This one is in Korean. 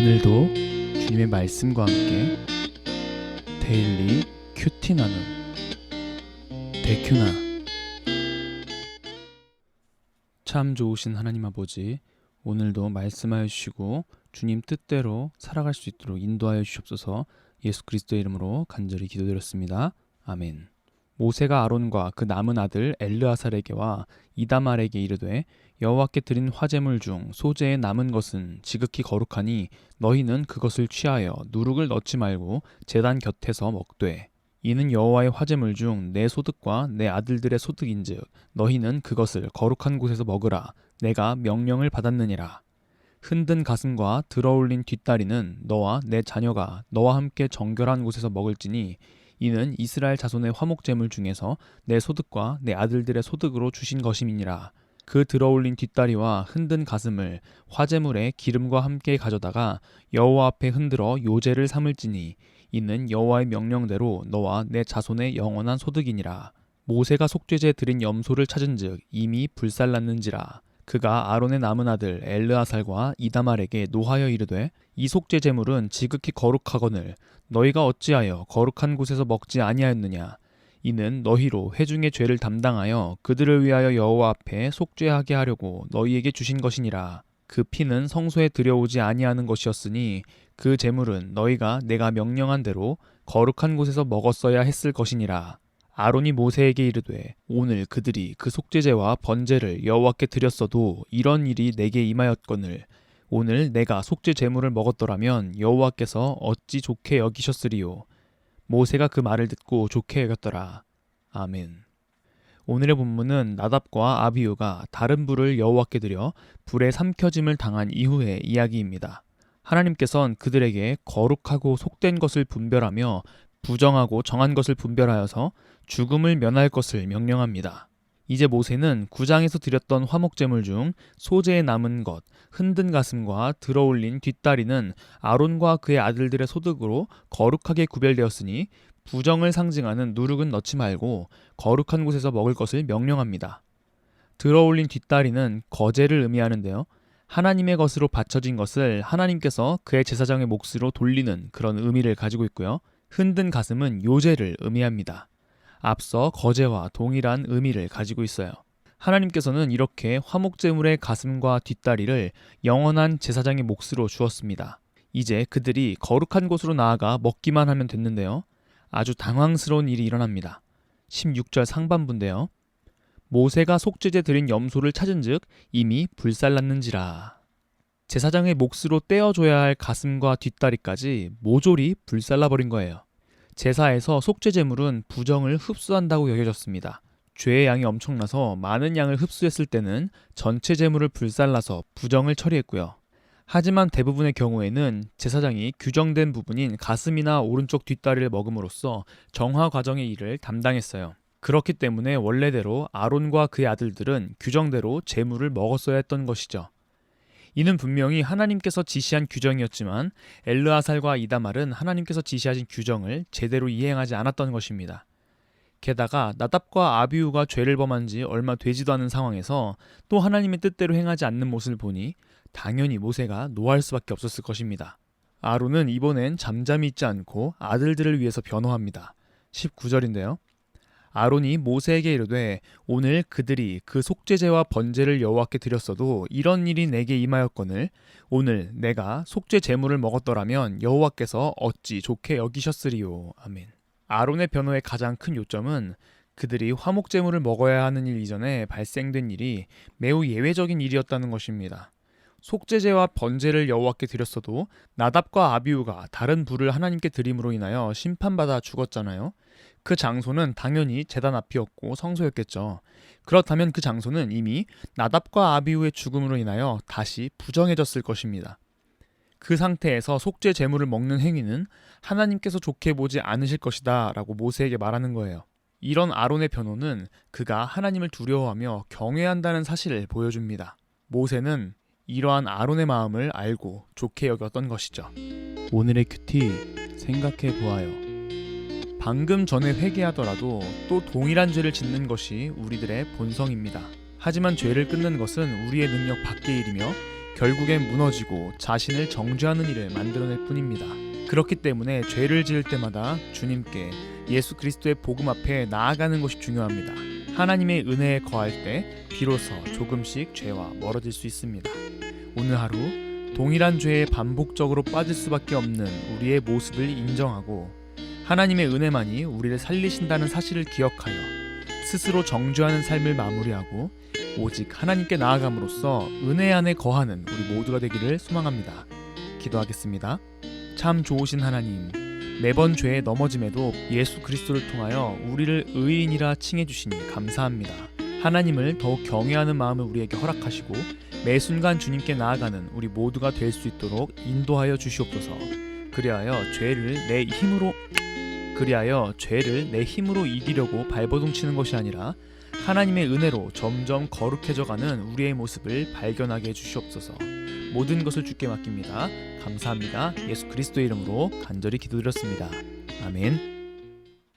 오늘도 주님의 말씀과 함께 데일리 큐티 나눔 데큐나. 참 좋으신 하나님 아버지, 오늘도 말씀하여 주시고 주님 뜻대로 살아갈 수 있도록 인도하여 주시옵소서. 예수 그리스도의 이름으로 간절히 기도드렸습니다. 아멘. 모세가 아론과 그 남은 아들 엘르아살에게와 이다말에게 이르되, 여호와께 드린 화제물 중 소재에 남은 것은 지극히 거룩하니 너희는 그것을 취하여 누룩을 넣지 말고 제단 곁에서 먹되, 이는 여호와의 화제물 중 내 소득과 내 아들들의 소득인즉 너희는 그것을 거룩한 곳에서 먹으라. 내가 명령을 받았느니라. 흔든 가슴과 들어올린 뒷다리는 너와 내 자녀가 너와 함께 정결한 곳에서 먹을지니, 이는 이스라엘 자손의 화목제물 중에서 내 소득과 내 아들들의 소득으로 주신 것임이니라. 그 들어올린 뒷다리와 흔든 가슴을 화제물에 기름과 함께 가져다가 여호와 앞에 흔들어 요제를 삼을지니, 이는 여호와의 명령대로 너와 내 자손의 영원한 소득이니라. 모세가 속죄제 드린 염소를 찾은즉 이미 불살랐는지라. 그가 아론의 남은 아들 엘르아살과 이다말에게 노하여 이르되, 이 속죄 제물은 지극히 거룩하거늘 너희가 어찌하여 거룩한 곳에서 먹지 아니하였느냐. 이는 너희로 회중의 죄를 담당하여 그들을 위하여 여호와 앞에 속죄하게 하려고 너희에게 주신 것이니라. 그 피는 성소에 들여오지 아니하는 것이었으니 그 제물은 너희가 내가 명령한 대로 거룩한 곳에서 먹었어야 했을 것이니라. 아론이 모세에게 이르되, 오늘 그들이 그 속죄제와 번제를 여호와께 드렸어도 이런 일이 내게 임하였거늘 오늘 내가 속죄 제물을 먹었더라면 여호와께서 어찌 좋게 여기셨으리요. 모세가 그 말을 듣고 좋게 여겼더라. 아멘. 오늘의 본문은 나답과 아비후가 다른 불을 여호와께 드려 불에 삼켜짐을 당한 이후의 이야기입니다. 하나님께서는 그들에게 거룩하고 속된 것을 분별하며 부정하고 정한 것을 분별하여서 죽음을 면할 것을 명령합니다. 이제 모세는 9장에서 드렸던 화목제물 중 소재에 남은 것, 흔든 가슴과 들어올린 뒷다리는 아론과 그의 아들들의 소득으로 거룩하게 구별되었으니 부정을 상징하는 누룩은 넣지 말고 거룩한 곳에서 먹을 것을 명령합니다. 들어올린 뒷다리는 거제를 의미하는데요. 하나님의 것으로 바쳐진 것을 하나님께서 그의 제사장의 몫으로 돌리는 그런 의미를 가지고 있고요. 흔든 가슴은 요제를 의미합니다. 앞서 거제와 동일한 의미를 가지고 있어요. 하나님께서는 이렇게 화목제물의 가슴과 뒷다리를 영원한 제사장의 몫으로 주었습니다. 이제 그들이 거룩한 곳으로 나아가 먹기만 하면 됐는데요. 아주 당황스러운 일이 일어납니다. 16절 상반부인데요. 모세가 속죄제 드린 염소를 찾은즉 이미 불살랐는지라. 제사장의 몫으로 떼어줘야 할 가슴과 뒷다리까지 모조리 불살라버린 거예요. 제사에서 속죄 제물은 부정을 흡수한다고 여겨졌습니다. 죄의 양이 엄청나서 많은 양을 흡수했을 때는 전체 제물을 불살라서 부정을 처리했고요. 하지만 대부분의 경우에는 제사장이 규정된 부분인 가슴이나 오른쪽 뒷다리를 먹음으로써 정화 과정의 일을 담당했어요. 그렇기 때문에 원래대로 아론과 그의 아들들은 규정대로 제물을 먹었어야 했던 것이죠. 이는 분명히 하나님께서 지시한 규정이었지만 엘르아살과 이다말은 하나님께서 지시하신 규정을 제대로 이행하지 않았던 것입니다. 게다가 나답과 아비후가 죄를 범한 지 얼마 되지도 않은 상황에서 또 하나님의 뜻대로 행하지 않는 모습을 보니 당연히 모세가 노할 수밖에 없었을 것입니다. 아론은 이번엔 잠잠히 있지 않고 아들들을 위해서 변호합니다. 19절인데요. 아론이 모세에게 이르되, 오늘 그들이 그 속죄제와 번제를 여호와께 드렸어도 이런 일이 내게 임하였거늘 오늘 내가 속죄 제물을 먹었더라면 여호와께서 어찌 좋게 여기셨으리요. 아멘. 아론의 변호의 가장 큰 요점은 그들이 화목 제물을 먹어야 하는 일 이전에 발생된 일이 매우 예외적인 일이었다는 것입니다. 속죄제와 번제를 여호와께 드렸어도 나답과 아비후가 다른 불을 하나님께 드림으로 인하여 심판받아 죽었잖아요. 그 장소는 당연히 제단 앞이었고 성소였겠죠. 그렇다면 그 장소는 이미 나답과 아비후의 죽음으로 인하여 다시 부정해졌을 것입니다. 그 상태에서 속죄 제물을 먹는 행위는 하나님께서 좋게 보지 않으실 것이다 라고 모세에게 말하는 거예요. 이런 아론의 변호는 그가 하나님을 두려워하며 경외한다는 사실을 보여줍니다. 모세는 이러한 아론의 마음을 알고 좋게 여겼던 것이죠. 오늘의 큐티 생각해 보아요. 방금 전에 회개하더라도 또 동일한 죄를 짓는 것이 우리들의 본성입니다. 하지만 죄를 끊는 것은 우리의 능력 밖의 일이며 결국엔 무너지고 자신을 정죄하는 일을 만들어낼 뿐입니다. 그렇기 때문에 죄를 지을 때마다 주님께 예수 그리스도의 복음 앞에 나아가는 것이 중요합니다. 하나님의 은혜에 거할 때 비로소 조금씩 죄와 멀어질 수 있습니다. 오늘 하루 동일한 죄에 반복적으로 빠질 수밖에 없는 우리의 모습을 인정하고 하나님의 은혜만이 우리를 살리신다는 사실을 기억하여 스스로 정죄하는 삶을 마무리하고 오직 하나님께 나아감으로써 은혜 안에 거하는 우리 모두가 되기를 소망합니다. 기도하겠습니다. 참 좋으신 하나님, 매번 죄에 넘어짐에도 예수 그리스도를 통하여 우리를 의인이라 칭해 주시니 감사합니다. 하나님을 더욱 경외하는 마음을 우리에게 허락하시고 매 순간 주님께 나아가는 우리 모두가 될 수 있도록 인도하여 주시옵소서. 그리하여 죄를 내 힘으로 이기려고 발버둥 치는 것이 아니라 하나님의 은혜로 점점 거룩해져가는 우리의 모습을 발견하게 해주시옵소서. 모든 것을 주께 맡깁니다. 감사합니다. 예수 그리스도의 이름으로 간절히 기도드렸습니다. 아멘.